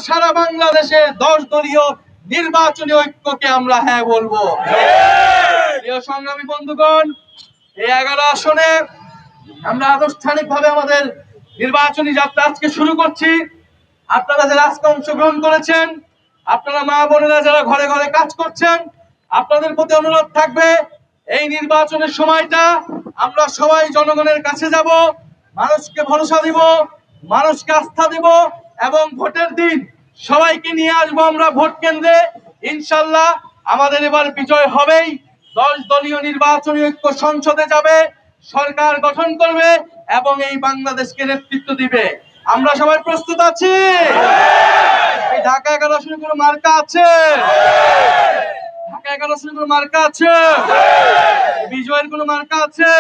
সারা বাংলাদেশে 10 দলীয় নির্বাচনী ঐক্যকে আমরা হ্যাঁ বলবো। প্রিয় সংগ্রামী বন্ধুগণ, এই 11 আসনে আমরা আনুষ্ঠানিকভাবে আমাদের নির্বাচনী যাত্রা আজকে শুরু করছি। আপনারা যারা আজকে অংশগ্রহণ করেছেন, আপনারা মা বোনেরা যারা ঘরে ঘরে কাজ করছেন, আপনাদের প্রতি অনুরোধ থাকবে এই নির্বাচনের সময়টা আমরা সবাই জনগণের কাছে যাব, মানুষকে ভরসা দিব, মানুষকে আস্থা দিব এবং ভোটের দিন সবাইকে নিয়ে আসবো আমরা ভোট কেন্দ্রে। ইনশাল্লাহ আমাদের এবার বিজয় হবেই। 10 দলীয় নির্বাচনী ঐক্য সংসদে যাবে, সরকার গঠন করবে এবং এই বাংলাদেশকে নেতৃত্ব দিবে। আমরা সবাই প্রস্তুত আছি? এই ঢাকা 11 আসনে কোনো মার্কা আছে? ঢাকা 11 আসনে কোনো মার্কা আছে? বিজয়ের কোনো মার্কা আছে?